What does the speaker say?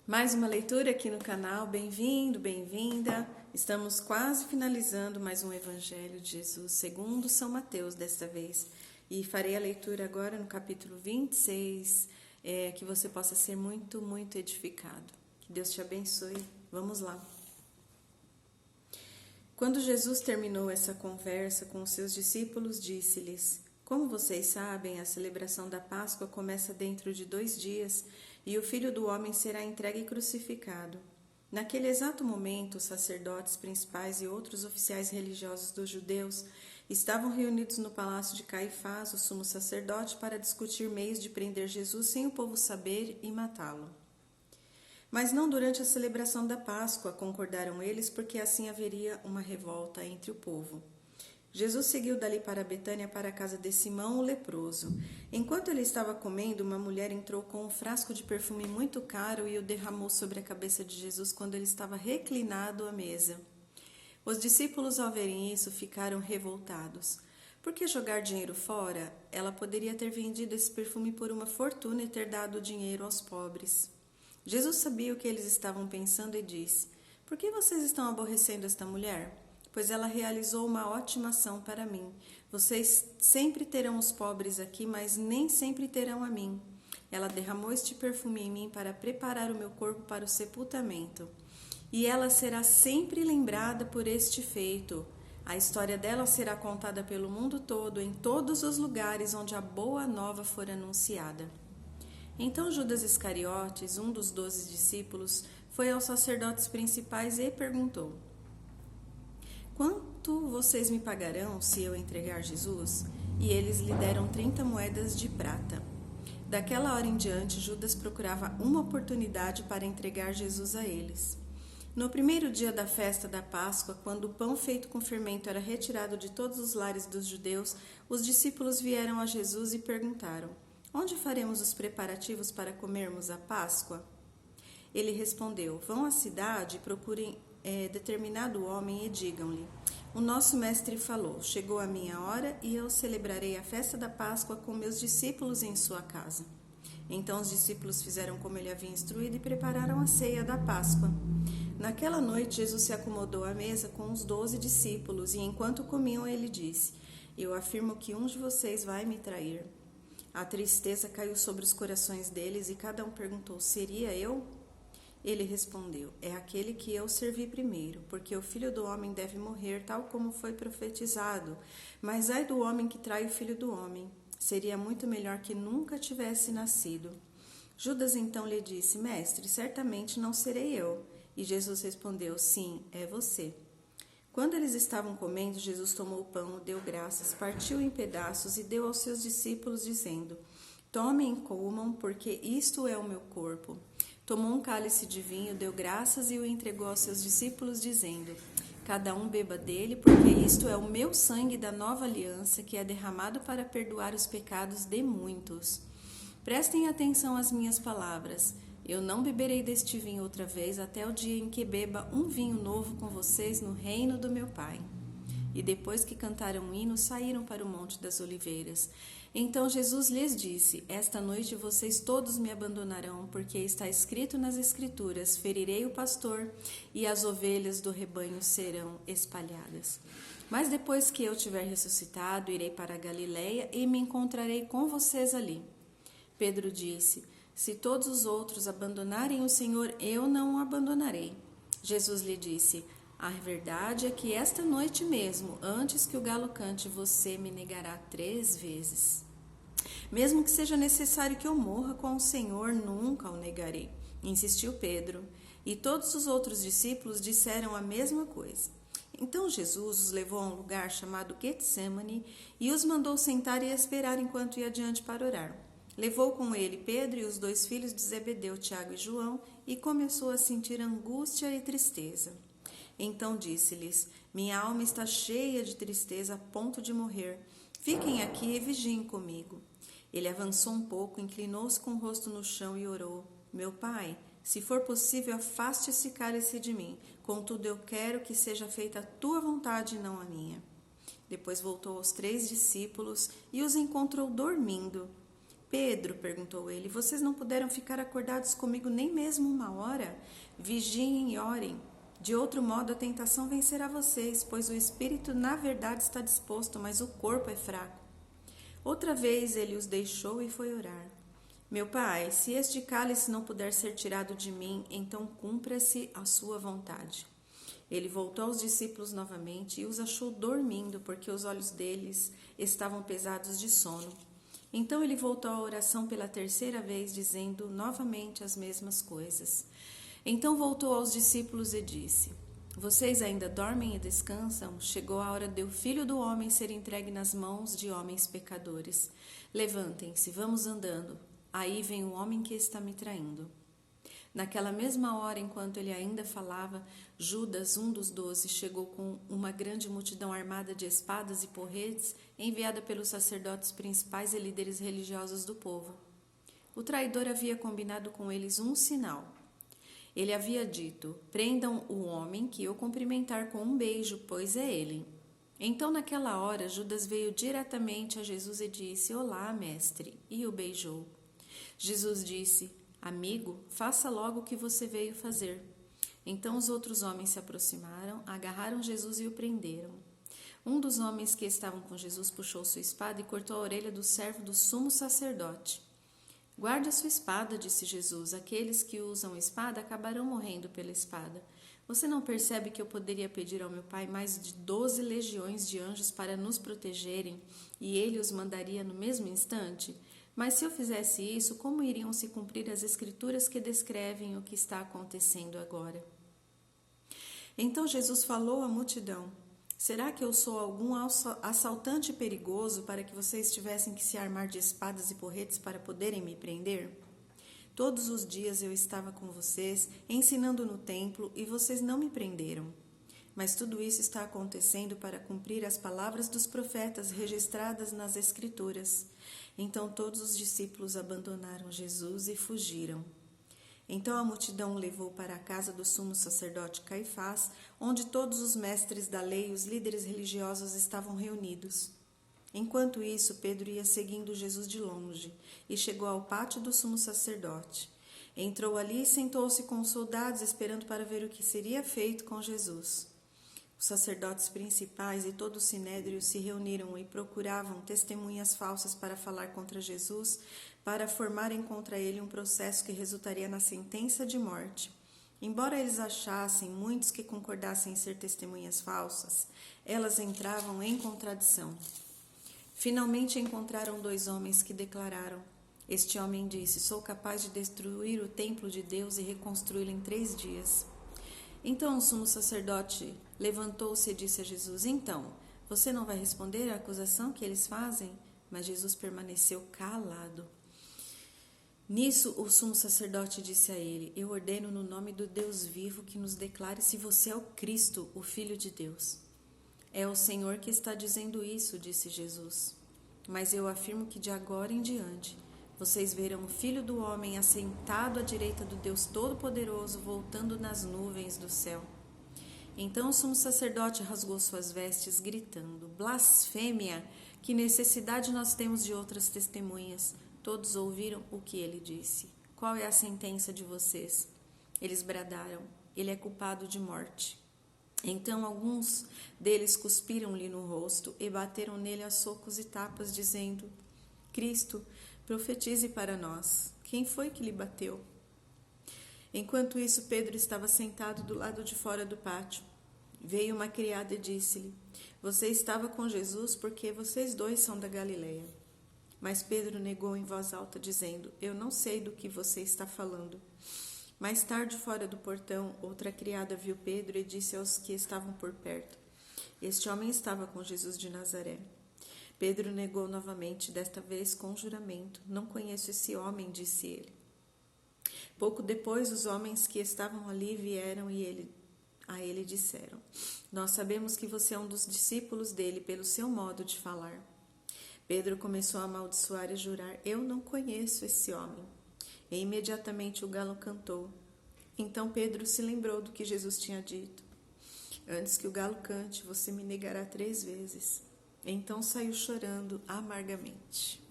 Mais uma leitura aqui no canal, bem-vindo, bem-vinda. Estamos quase finalizando mais um Evangelho de Jesus, segundo São Mateus desta vez. E farei a leitura agora no capítulo 26, que você possa ser muito edificado. Que Deus te abençoe. Vamos lá. Quando Jesus terminou essa conversa com os seus discípulos, disse-lhes: Como vocês sabem, a celebração da Páscoa começa dentro de 2 dias e o Filho do Homem será entregue e crucificado. Naquele exato momento, os sacerdotes principais e outros oficiais religiosos dos judeus estavam reunidos no palácio de Caifás, o sumo sacerdote, para discutir meios de prender Jesus sem o povo saber e matá-lo. Mas não durante a celebração da Páscoa, concordaram eles, porque assim haveria uma revolta entre o povo. Jesus seguiu dali para Betânia, para a casa de Simão, o leproso. Enquanto ele estava comendo, uma mulher entrou com um frasco de perfume muito caro e o derramou sobre a cabeça de Jesus quando ele estava reclinado à mesa. Os discípulos, ao verem isso, ficaram revoltados. Por que jogar dinheiro fora? Ela poderia ter vendido esse perfume por uma fortuna e ter dado o dinheiro aos pobres. Jesus sabia o que eles estavam pensando e disse: Por que vocês estão aborrecendo esta mulher? Pois ela realizou uma ótima ação para mim. Vocês sempre terão os pobres aqui, mas nem sempre terão a mim. Ela derramou este perfume em mim para preparar o meu corpo para o sepultamento. E ela será sempre lembrada por este feito. A história dela será contada pelo mundo todo, em todos os lugares onde a boa nova for anunciada. Então Judas Iscariotes, um dos 12 discípulos, foi aos sacerdotes principais e perguntou: Quanto vocês me pagarão se eu entregar Jesus? E eles lhe deram 30 moedas de prata. Daquela hora em diante, Judas procurava uma oportunidade para entregar Jesus a eles. No primeiro dia da festa da Páscoa, quando o pão feito com fermento era retirado de todos os lares dos judeus, os discípulos vieram a Jesus e perguntaram: Onde faremos os preparativos para comermos a Páscoa? Ele respondeu: Vão à cidade e procurem determinado homem e digam-lhe: O nosso mestre falou, chegou a minha hora e eu celebrarei a festa da Páscoa com meus discípulos em sua casa. Então os discípulos fizeram como ele havia instruído e prepararam a ceia da Páscoa. Naquela noite Jesus se acomodou à mesa com os 12 discípulos e enquanto comiam ele disse: Eu afirmo que um de vocês vai me trair. A tristeza caiu sobre os corações deles e cada um perguntou: Seria eu? Ele respondeu: É aquele que eu servi primeiro, porque o Filho do Homem deve morrer, tal como foi profetizado. Mas ai do homem que trai o Filho do Homem. Seria muito melhor que nunca tivesse nascido. Judas então lhe disse: Mestre, certamente não serei eu. E Jesus respondeu: Sim, é você. Quando eles estavam comendo, Jesus tomou o pão, deu graças, partiu em pedaços e deu aos seus discípulos, dizendo: Tomem e comam, porque isto é o meu corpo. Tomou um cálice de vinho, deu graças e o entregou aos seus discípulos, dizendo: Cada um beba dele, porque isto é o meu sangue da nova aliança, que é derramado para perdoar os pecados de muitos. Prestem atenção às minhas palavras. Eu não beberei deste vinho outra vez, até o dia em que beba um vinho novo com vocês no reino do meu Pai. E depois que cantaram um hino, saíram para o Monte das Oliveiras. Então Jesus lhes disse: Esta noite vocês todos me abandonarão, porque está escrito nas Escrituras: Ferirei o pastor e as ovelhas do rebanho serão espalhadas. Mas depois que eu tiver ressuscitado, irei para a Galileia e me encontrarei com vocês ali. Pedro disse: Se todos os outros abandonarem o Senhor, eu não o abandonarei. Jesus lhe disse: A verdade é que esta noite mesmo, antes que o galo cante, você me negará 3 vezes. Mesmo que seja necessário que eu morra com o Senhor, nunca o negarei, insistiu Pedro. E todos os outros discípulos disseram a mesma coisa. Então Jesus os levou a um lugar chamado Getsemane e os mandou sentar e esperar enquanto ia adiante para orar. Levou com ele Pedro e os 2 filhos de Zebedeu, Tiago e João, e começou a sentir angústia e tristeza. Então disse-lhes: Minha alma está cheia de tristeza a ponto de morrer. Fiquem aqui e vigiem comigo. Ele avançou um pouco, inclinou-se com o rosto no chão e orou: Meu Pai, se for possível, afaste esse cálice de mim. Contudo, eu quero que seja feita a tua vontade e não a minha. Depois voltou aos 3 discípulos e os encontrou dormindo. Pedro, perguntou ele, vocês não puderam ficar acordados comigo nem mesmo 1 hora? Vigiem e orem. De outro modo, a tentação vencerá vocês, pois o espírito na verdade está disposto, mas o corpo é fraco. Outra vez ele os deixou e foi orar. Meu pai, se este cálice não puder ser tirado de mim, então cumpra-se a sua vontade. Ele voltou aos discípulos novamente e os achou dormindo, porque os olhos deles estavam pesados de sono. Então ele voltou à oração pela 3ª vez, dizendo novamente as mesmas coisas. Então voltou aos discípulos e disse: Vocês ainda dormem e descansam? Chegou a hora de o Filho do Homem ser entregue nas mãos de homens pecadores. Levantem-se, vamos andando. Aí vem o homem que está me traindo. Naquela mesma hora, enquanto ele ainda falava, Judas, um dos 12, chegou com uma grande multidão armada de espadas e porretes, enviada pelos sacerdotes principais e líderes religiosos do povo. O traidor havia combinado com eles um sinal. Ele havia dito: prendam o homem que eu cumprimentar com um beijo, pois é ele. Então, naquela hora, Judas veio diretamente a Jesus e disse: Olá, mestre, e o beijou. Jesus disse: Amigo, faça logo o que você veio fazer. Então os outros homens se aproximaram, agarraram Jesus e o prenderam. Um dos homens que estavam com Jesus puxou sua espada e cortou a orelha do servo do sumo sacerdote. Guarde a sua espada, disse Jesus. Aqueles que usam espada acabarão morrendo pela espada. Você não percebe que eu poderia pedir ao meu Pai mais de 12 legiões de anjos para nos protegerem e ele os mandaria no mesmo instante? Mas se eu fizesse isso, como iriam se cumprir as escrituras que descrevem o que está acontecendo agora? Então Jesus falou à multidão: Será que eu sou algum assaltante perigoso para que vocês tivessem que se armar de espadas e porretes para poderem me prender? Todos os dias eu estava com vocês, ensinando no templo, e vocês não me prenderam. Mas tudo isso está acontecendo para cumprir as palavras dos profetas registradas nas Escrituras. Então todos os discípulos abandonaram Jesus e fugiram. Então a multidão o levou para a casa do sumo sacerdote Caifás, onde todos os mestres da lei e os líderes religiosos estavam reunidos. Enquanto isso, Pedro ia seguindo Jesus de longe e chegou ao pátio do sumo sacerdote. Entrou ali e sentou-se com os soldados, esperando para ver o que seria feito com Jesus. Os sacerdotes principais e todo o sinédrio se reuniram e procuravam testemunhas falsas para falar contra Jesus, para formarem contra ele um processo que resultaria na sentença de morte. Embora eles achassem muitos que concordassem em ser testemunhas falsas, elas entravam em contradição. Finalmente encontraram 2 homens que declararam: Este homem disse: Sou capaz de destruir o templo de Deus e reconstruí-lo em 3 dias. Então o sumo sacerdote levantou-se e disse a Jesus: Então, você não vai responder à acusação que eles fazem? Mas Jesus permaneceu calado. Nisso o sumo sacerdote disse a ele: Eu ordeno no nome do Deus vivo que nos declare se você é o Cristo, o Filho de Deus. É o Senhor que está dizendo isso, disse Jesus. Mas eu afirmo que de agora em diante vocês verão o Filho do Homem assentado à direita do Deus Todo-Poderoso, voltando nas nuvens do céu. Então o sumo sacerdote rasgou suas vestes, gritando: Blasfêmia! Que necessidade nós temos de outras testemunhas? Todos ouviram o que ele disse. Qual é a sentença de vocês? Eles bradaram: Ele é culpado de morte. Então alguns deles cuspiram-lhe no rosto e bateram nele a socos e tapas, dizendo: Cristo, profetize para nós. Quem foi que lhe bateu? Enquanto isso, Pedro estava sentado do lado de fora do pátio. Veio uma criada e disse-lhe: Você estava com Jesus porque vocês 2 são da Galileia. Mas Pedro negou em voz alta, dizendo: Eu não sei do que você está falando. Mais tarde, fora do portão, outra criada viu Pedro e disse aos que estavam por perto: Este homem estava com Jesus de Nazaré. Pedro negou novamente, desta vez com juramento: Não conheço esse homem, disse ele. Pouco depois, os homens que estavam ali vieram e a ele disseram: Nós sabemos que você é um dos discípulos dele pelo seu modo de falar. Pedro começou a amaldiçoar e jurar: Eu não conheço esse homem. E imediatamente o galo cantou. Então Pedro se lembrou do que Jesus tinha dito: Antes que o galo cante, você me negará 3 vezes. Então saiu chorando amargamente.